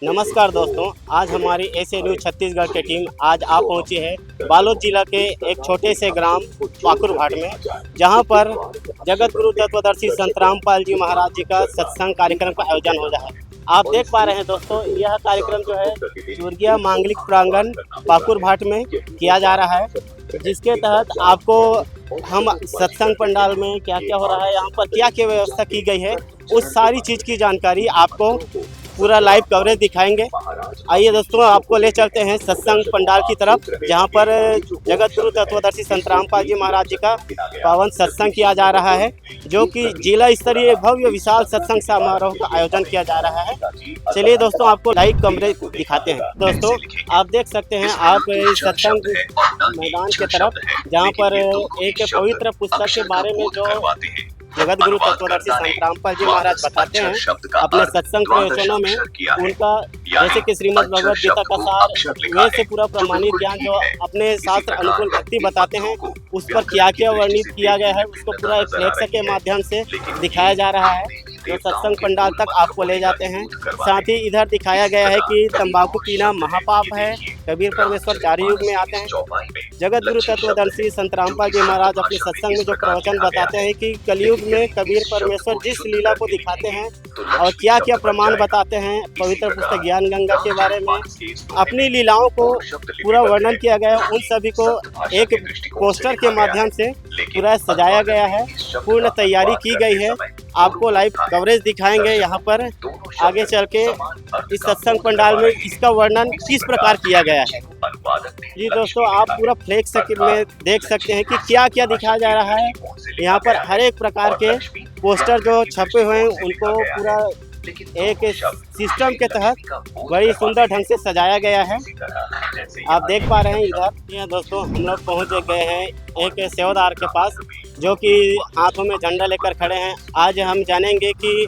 नमस्कार दोस्तों, आज हमारी एसए न्यूज छत्तीसगढ़ की टीम आज आ पहुंची है बालोद जिला के एक छोटे से ग्राम पाकुरभाट में, जहां पर जगत गुरु तत्वदर्शी संत रामपाल जी महाराज जी का सत्संग कार्यक्रम का आयोजन हो रहा है। आप देख पा रहे हैं दोस्तों, यह कार्यक्रम जो है चुरगिया मांगलिक प्रांगण पाकुरभाट में किया जा रहा है, जिसके तहत आपको हम सत्संग पंडाल में क्या क्या हो रहा है, यहाँ पर क्या क्या व्यवस्था की गई है, उस सारी चीज़ की जानकारी आपको पूरा लाइव कवरेज दिखाएंगे। आइए दोस्तों, आपको ले चलते हैं सत्संग पंडाल की तरफ, जहां पर जगत गुरु तत्वदर्शी संत रामपाल जी महाराज जी का पावन सत्संग किया जा रहा है, जो कि जिला स्तरीय भव्य विशाल सत्संग समारोह का आयोजन किया जा रहा है। चलिए दोस्तों, आपको लाइव कवरेज दिखाते हैं। दोस्तों, आप देख सकते हैं आप सत्संग मैदान की तरफ, जहाँ पर एक पवित्र पुस्तक के बारे में जो जगत गुरु तत्वदर्शी संत रामपाल जी महाराज बताते हैं अपने सत्संग प्रवचनों में, उनका जैसे कि श्रीमद् भगवद गीता का सार, वेद से पूरा प्रमाणित ज्ञान जो अपने शास्त्र अनुकूल भक्ति बताते हैं, उस पर क्या क्या वर्णित किया गया है, उसको पूरा एक लेक्चर के माध्यम से दिखाया जा रहा है, जो सत्संग पंडाल तक आपको ले जाते हैं। साथ ही इधर दिखाया गया है कि तंबाकू पीना महापाप है, कबीर परमेश्वर चार युग में आते हैं। जगत गुरु तत्वदर्शी संत रामपाल जी महाराज अपने सत्संग में जो प्रवचन बताते हैं कि कलयुग में कबीर परमेश्वर जिस लीला को दिखाते हैं और क्या क्या प्रमाण बताते हैं, पवित्र पुस्तक ज्ञान गंगा के बारे में अपनी लीलाओं को पूरा वर्णन किया गया है, उन सभी को एक पोस्टर के माध्यम से पूरा सजाया गया है, पूर्ण तैयारी की गई है। आपको लाइव कवरेज दिखाएंगे यहाँ पर आगे चल के इस सत्संग पंडाल में इसका वर्णन किस प्रकार किया गया है। जी दोस्तों, आप पूरा फ्लेक्स में देख सकते हैं कि क्या क्या दिखाया जा रहा है। यहाँ पर हर एक प्रकार के पोस्टर जो छपे हुए हैं, उनको पूरा एक सिस्टम के तहत बड़ी सुंदर ढंग से सजाया गया है। आप देख पा रहे हैं इधर। ये दोस्तों, हम लोग पहुँच गए हैं एक सेवादार के पास, जो कि हाथों में झंडा लेकर खड़े हैं। आज हम जानेंगे कि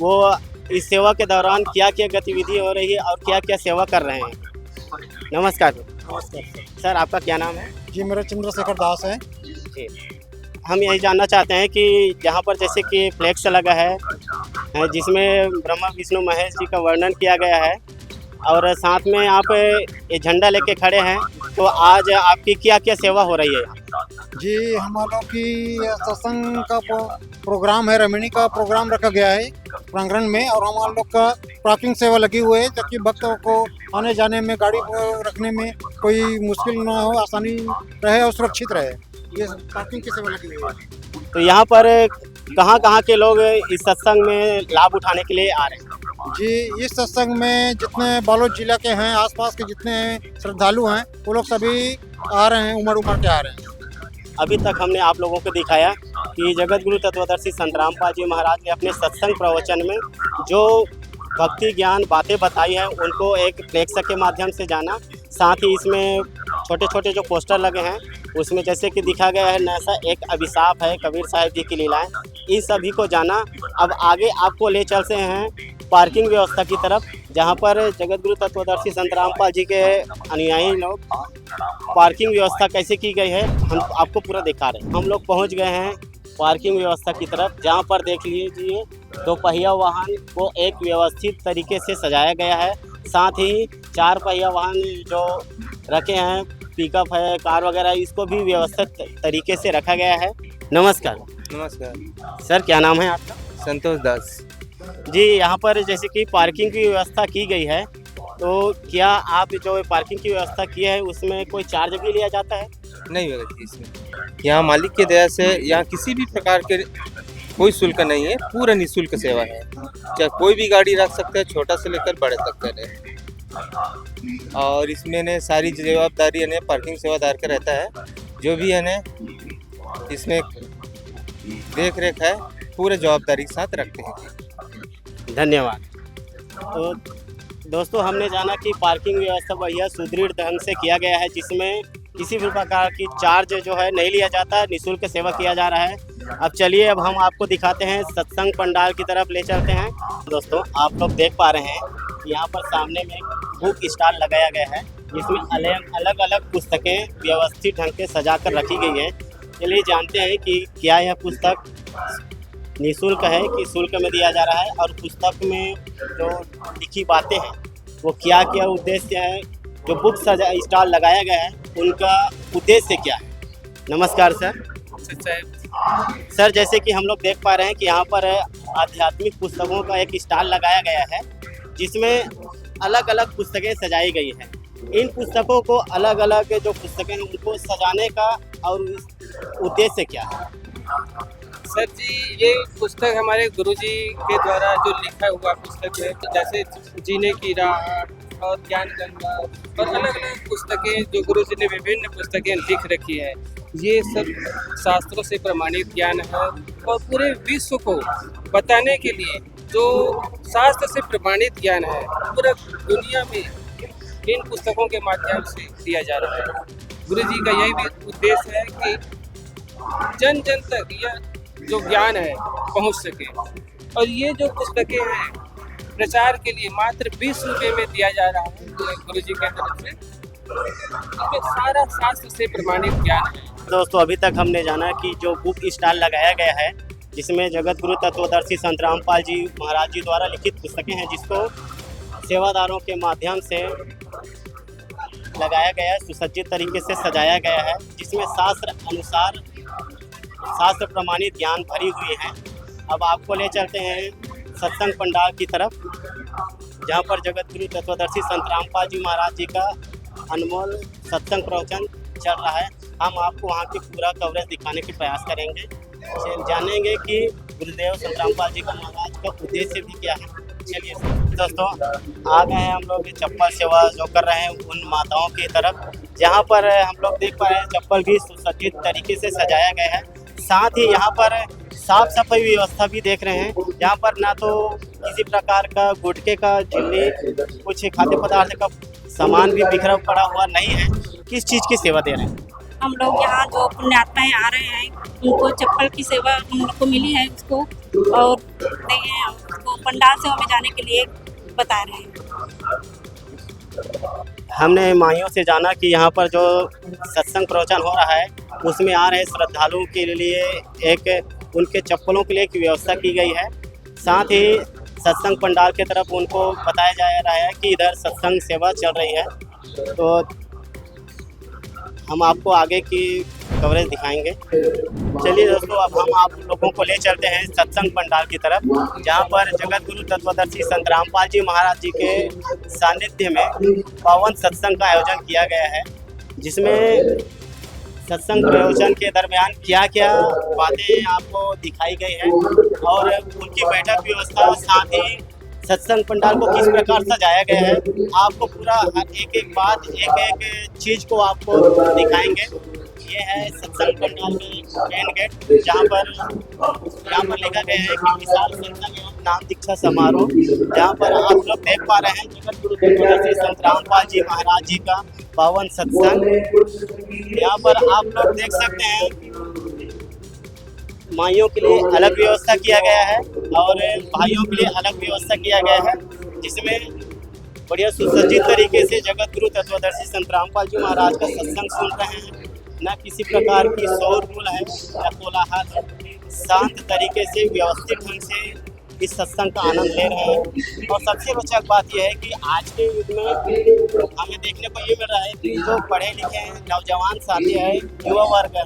वो इस सेवा के दौरान क्या क्या गतिविधि हो रही है और क्या क्या सेवा कर रहे हैं। नमस्कार। नमस्कार सर, आपका क्या नाम है? जी, मेरा चंद्रशेखर दास है। जी, हम यही जानना चाहते हैं कि यहाँ पर जैसे कि फ्लैक्स लगा है, जिसमें ब्रह्मा विष्णु महेश जी का वर्णन किया गया है, और साथ में आप ये झंडा लेके खड़े हैं, तो आज आपकी क्या क्या सेवा हो रही है? जी, हम लोग की सत्संग का प्रोग्राम है, रमणी का प्रोग्राम रखा गया है प्रांगण में, और हम लोग का पार्किंग सेवा लगी हुई है, ताकि भक्तों को आने जाने में, गाड़ी को रखने में कोई मुश्किल ना हो, आसानी रहे और सुरक्षित रहे। ये पार्किंग की सेवा लगी हुई है। तो यहाँ पर कहाँ के लोग इस सत्संग में लाभ उठाने के लिए आ रहे हैं? जी, इस सत्संग में जितने बालोद जिला के हैं, आसपास के जितने श्रद्धालु हैं, वो लोग सभी आ रहे हैं, उमड़ के आ रहे हैं। अभी तक हमने आप लोगों को दिखाया कि जगत गुरु तत्वदर्शी संत रामपाल जी महाराज ने अपने सत्संग प्रवचन में जो भक्ति ज्ञान बातें बताई हैं, उनको एक फ्लेक्स के माध्यम से जाना। साथ ही इसमें छोटे छोटे जो पोस्टर लगे हैं, उसमें जैसे कि दिखा गया है नैसा एक अभिशाप है, कबीर साहिब जी की लीलाएं, इन सभी को जाना। अब आगे आपको ले चलते हैं पार्किंग व्यवस्था की तरफ, जहां पर जगत गुरु तत्वदर्शी संत रामपाल जी के अनुयायी लोग पार्किंग व्यवस्था कैसे की गई है हम आपको पूरा दिखा रहे हैं। हम लोग पहुंच गए हैं पार्किंग व्यवस्था की तरफ, जहां पर देख लीजिए दो पहिया वाहन को एक व्यवस्थित तरीके से सजाया गया है। साथ ही चार पहिया वाहन जो रखे हैं, पिकअप है, कार वगैरह, इसको भी व्यवस्थित तरीके से रखा गया है। नमस्कार। नमस्कार सर, क्या नाम है आपका? संतोष दास। जी, यहाँ पर जैसे कि पार्किंग की व्यवस्था की गई है, तो क्या आप जो पार्किंग की व्यवस्था की है उसमें कोई चार्ज भी लिया जाता है? नहीं होगा इसमें। यहाँ मालिक की दया से यहाँ किसी भी प्रकार के कोई शुल्क नहीं है, पूरा निःशुल्क सेवा है। चाहे कोई भी गाड़ी रख सकते हैं, छोटा से लेकर बड़े तक करे। और इसमें ने सारी जवाबदारी ने पार्किंग सेवादार का रहता है, जो भी है ने इसमें देख रेख है, पूरे जवाबदारी के साथ रखते हैं। धन्यवाद। तो दोस्तों, हमने जाना कि पार्किंग व्यवस्था बढ़िया सुदृढ़ ढंग से किया गया है, जिसमें किसी भी प्रकार की चार्ज जो है नहीं लिया जाता, निःशुल्क सेवा किया जा रहा है। अब चलिए, अब हम आपको दिखाते हैं सत्संग पंडाल की तरफ ले चलते हैं। दोस्तों, आप लोग देख पा रहे हैं कि यहाँ पर सामने में बुक स्टॉल लगाया गया है, जिसमें अलग अलग पुस्तकें व्यवस्थित ढंग से सजा कर रखी गई है। चलिए जानते हैं कि क्या यह पुस्तक निःशुल्क है कि शुल्क में दिया जा रहा है, और पुस्तक में जो लिखी बातें हैं वो क्या क्या उद्देश्य है, जो बुक सजा स्टॉल लगाया गया है उनका उद्देश्य क्या है। नमस्कार सर। सर, जैसे कि हम लोग देख पा रहे हैं कि यहाँ पर आध्यात्मिक पुस्तकों का एक स्टॉल लगाया गया है जिसमें अलग अलग पुस्तकें सजाई गई हैं। इन पुस्तकों को अलग अलग जो पुस्तकें हैं उनको सजाने का और उद्देश्य क्या है। सर जी, ये पुस्तक हमारे गुरुजी के द्वारा जो लिखा हुआ पुस्तक है, जैसे जीने की राह और ज्ञान गंगा और अलग अलग पुस्तकें जो गुरुजी ने विभिन्न पुस्तकें लिख रखी है, ये सब शास्त्रों से प्रमाणित ज्ञान है और पूरे विश्व को बताने के लिए जो शास्त्र से प्रमाणित ज्ञान है पूरा दुनिया में इन पुस्तकों के माध्यम से दिया जा रहा है। गुरुजी का यही भी उद्देश्य है कि जन जन तक यह जो ज्ञान है पहुंच सके। और ये जो पुस्तकें हैं प्रचार के लिए मात्र 20 रुपये में दिया जा रहा है गुरुजी के तरफ से। इसमें सारा शास्त्र से प्रमाणित ज्ञान है। दोस्तों, अभी तक हमने जाना कि जो बुक स्टॉल लगाया गया है जिसमें जगत गुरु तत्वदर्शी संत रामपाल जी महाराज जी द्वारा लिखित पुस्तकें हैं, जिसको सेवादारों के माध्यम से लगाया गया है, सुसज्जित तरीके से सजाया गया है, जिसमें शास्त्र अनुसार शास्त्र प्रमाणित ज्ञान भरी हुई है। अब आपको ले चलते हैं सत्संग पंडाल की तरफ, जहाँ पर जगत गुरु तत्वदर्शी संत रामपाल जी महाराज जी का अनमोल सत्संग प्रवचन चल रहा है। हम आपको वहाँ की पूरा कवरेज दिखाने के प्रयास करेंगे, जानेंगे कि गुरुदेव संत रामपाल जी का महाराज का उद्देश्य भी क्या है। चलिए दोस्तों, आ गए हैं हम लोग चप्पल सेवा जो कर रहे हैं उन माताओं की तरफ, जहाँ पर हम लोग देख पा रहे हैं चप्पल भी सुसज्जित तरीके से सजाया गया है। साथ ही यहाँ पर साफ सफाई व्यवस्था भी देख रहे हैं, जहाँ पर ना तो किसी प्रकार का गुटखे का झिल्ली कुछ खाद्य पदार्थ का सामान भी बिखरा पड़ा हुआ नहीं है। किस चीज़ की सेवा दे रहे हैं हम लोग? यहाँ जो पुण्यात्माएं आ रहे हैं उनको चप्पल की सेवा हम लोग को मिली है उसको, और उसको पंडाल सेवा में जाने के लिए बता रहे हैं। हमने माइयों से जाना कि यहाँ पर जो सत्संग प्रवचन हो रहा है उसमें आ रहे श्रद्धालुओं के लिए एक उनके चप्पलों के लिए एक व्यवस्था की गई है। साथ ही सत्संग पंडाल की तरफ उनको बताया जा रहा है कि इधर सत्संग सेवा चल रही है। तो हम आपको आगे की कवरेज दिखाएंगे। चलिए दोस्तों, अब हम आप लोगों को ले चलते हैं सत्संग पंडाल की तरफ, जहाँ पर जगत गुरु तत्वदर्शी संत रामपाल जी महाराज जी के सानिध्य में पावन सत्संग का आयोजन किया गया है, जिसमें सत्संग प्रवचन के दरमियान क्या क्या बातें आपको दिखाई गई हैं और उनकी बैठक व्यवस्था, साथ ही सत्संग पंडाल को किस प्रकार सजाया गया है, आपको पूरा एक एक बात एक एक चीज़ को आपको दिखाएंगे। ये है सत्संग पंडाल में मेन गेट, जहाँ पर लिखा गया है कि विशाल सत्संग एवं नाम दीक्षा समारोह, जहाँ पर आप लोग देख पा रहे हैं जगत गुरु तत्वदर्शी संत रामपाल जी महाराज जी का पावन सत्संग। यहाँ पर आप लोग देख सकते हैं माइयों के लिए अलग व्यवस्था किया गया है और भाइयों के लिए अलग व्यवस्था किया गया है, जिसमें बढ़िया सुसज्जित तरीके से जगत गुरु तत्वदर्शी संत रामपाल जी महाराज का सत्संग सुन रहे हैं। न किसी प्रकार की शोरगुल है या कोलाहल है, शांत तरीके से व्यवस्थित ढंग से इस सत्संग का आनंद ले रहे हैं। और सबसे रोचक बात यह है कि आज के युग में हमें देखने को ये मिल रहा है कि जो पढ़े लिखे हैं, नौजवान साथी है, युवा वर्ग है,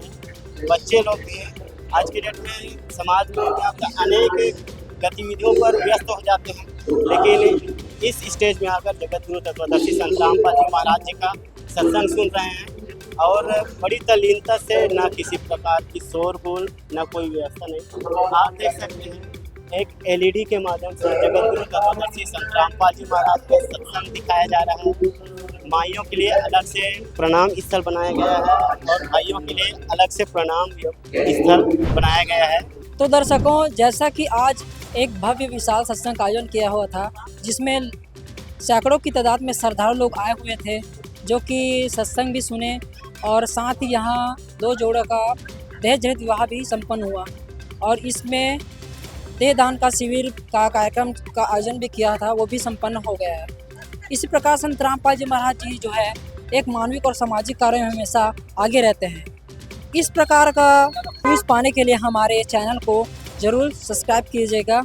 बच्चे लोग भी हैं, आज के डेट में समाज में अनेक गतिविधियों पर व्यस्त हो जाते हैं, लेकिन इस स्टेज में आकर जगत गुरु तत्वदर्शी संत रामपाल जी महाराज जी का सत्संग सुन रहे हैं और बड़ी तल्लीनता से, ना किसी प्रकार की शोरगुल, ना कोई व्यवस्था नहीं। आप देख सकते हैं एक एलईडी के माध्यम से जगत गुरु तत्वदर्शी संत रामपाल जी महाराज का सत्संग दिखाया जा रहा है। माइयों के लिए अलग से प्रणाम स्थल बनाया गया है और भाइयों के लिए अलग से प्रणाम स्थल बनाया गया है। तो दर्शकों, जैसा कि आज एक भव्य विशाल सत्संग का आयोजन किया हुआ था, जिसमें सैकड़ों की तादाद में श्रद्धालु लोग आए हुए थे, जो कि सत्संग भी सुने और साथ ही यहाँ 2 जोड़ों का दहेज रहित विवाह भी संपन्न हुआ और इसमें देहदान का शिविर का कार्यक्रम का आयोजन भी किया था, वो भी संपन्न हो गया है। इसी प्रकार संत रामपाल जी महाराज जी जो है एक मानविक और सामाजिक कार्य में हमेशा आगे रहते हैं। इस प्रकार का न्यूज़ पाने के लिए हमारे चैनल को ज़रूर सब्सक्राइब कीजिएगा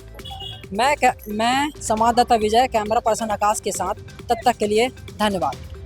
मैं संवाददाता विजय, कैमरा पर्सन आकाश के साथ, तब तक के लिए धन्यवाद।